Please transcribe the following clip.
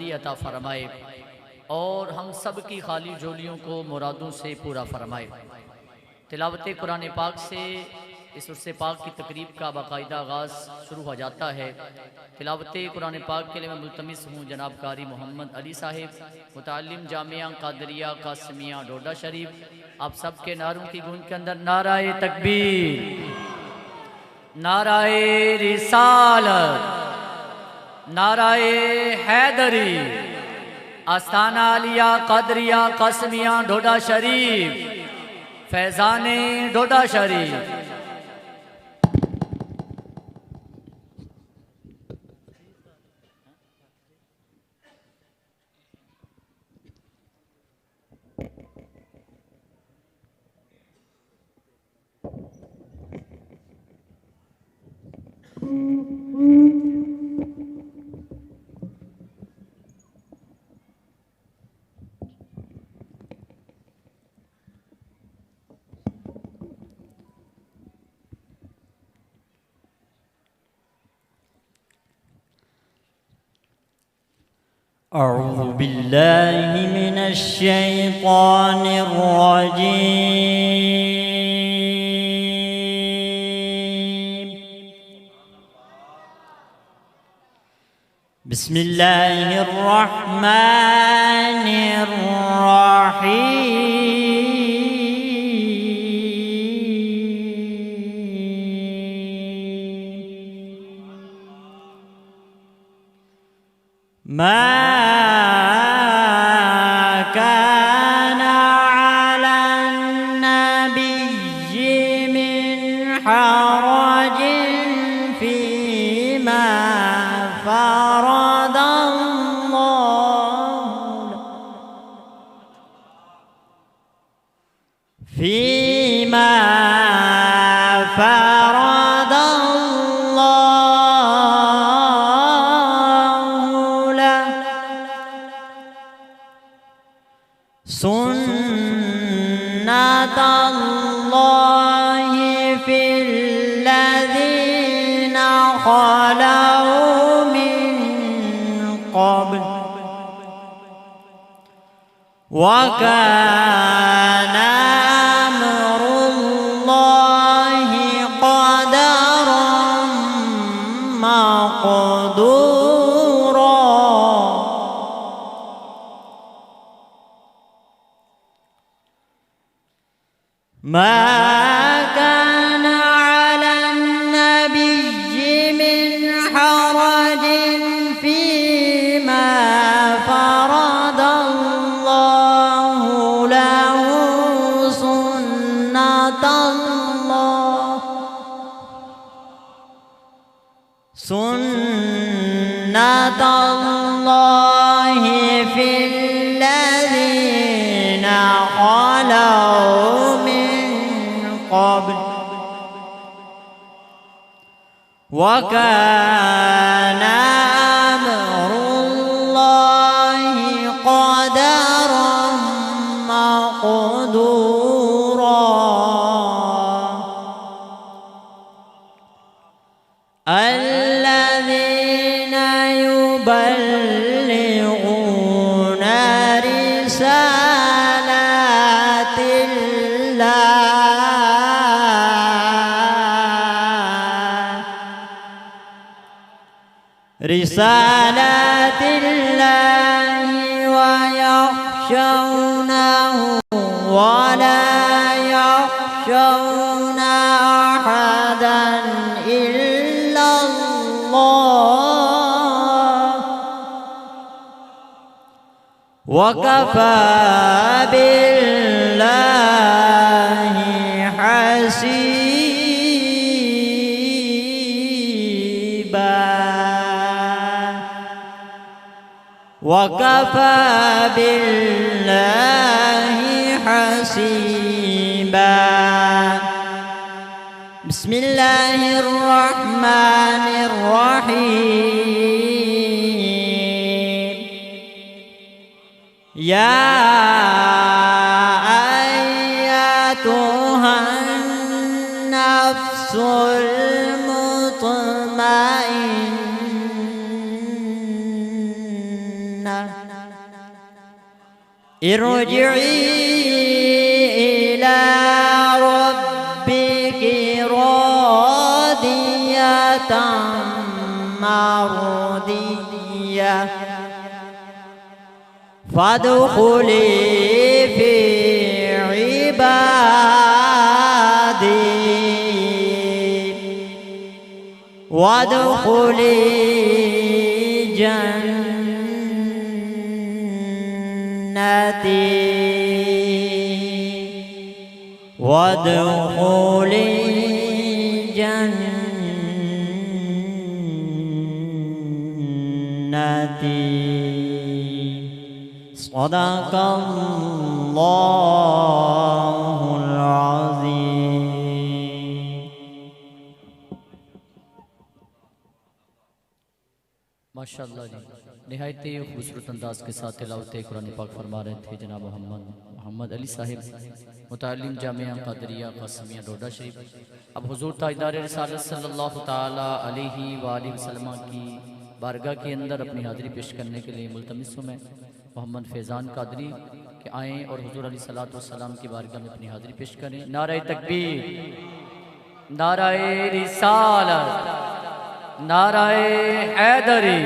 बुलंदी अता फरमाए और हम सब की खाली झोलियों को मुरादों से पूरा फरमाए। तिलावत कुरान पाक से इस उर्स पाक की तकरीब का बाकायदा आगाज़ शुरू हो जाता है। तिलावत कुरान पाक के लिए मैं मुल्तमिस हूँ जनाब कारी मोहम्मद अली साहिब, मुतालिम जामिया कादरिया कासमिया डोडा शरीफ, आप सबके नारों की गूंज के अंदर नाराए तकबीर, नाराए रिसालत, नाराए हैदरी, आस्ताना आलिया कादरिया कासमिया डोडा शरीफ, फैज़ाने डोडा शरीफ। أعوذ بالله من الشيطان الرجيم. بسم الله الرحمن الرحيم. ما كان على النبي من حرج فيما فرض الله له سنة الله في الذين خلوا من قبل وكان أمر الله قدرا مقدورا. ما كان على النبي من حرج فيما فرض الله له سنة الله في الذين خلوا من قبل وكان أمر الله قدرا مقدورا. الذين يبلغون رسالات الله ويخشونه ولا يخشون أحدا إلا الله وكفى بالله حسيبا. وكفى بالله حسيبا. بسم الله الرحمن الرحيم. يا أيتها النفس المطمئنة ارجعي إلى ربك راضية مرضية فادخلي في عبادي وادخلي جنتي وادخلي جنتي صدق الله العظيم. माशाअल्लाह जी, निहायत ही खूबसूरत अंदाज के साथ तिलावत कुरान पाक फरमा रहे थे जनाब मोहम्मद अली साहिब मुतालिम जामिया क़दरिया क़स्मिया डोडा शरीफ। अब हुजूर ताजदार रिसालत सल्लल्लाहु ताला अलैहि वसल्लम की बारगाह के अंदर अपनी हाज़िरी पेश करने के लिए मुल्तमिस हूँ मैं मोहम्मद फैज़ान कादरी कि आएँ और हुजूर अलैहिस्सलातु वस्सलाम की बारगाह में अपनी हाज़िरी पेश करें। नारे तकबीर, नारे रिसालत, नारे हैदरी।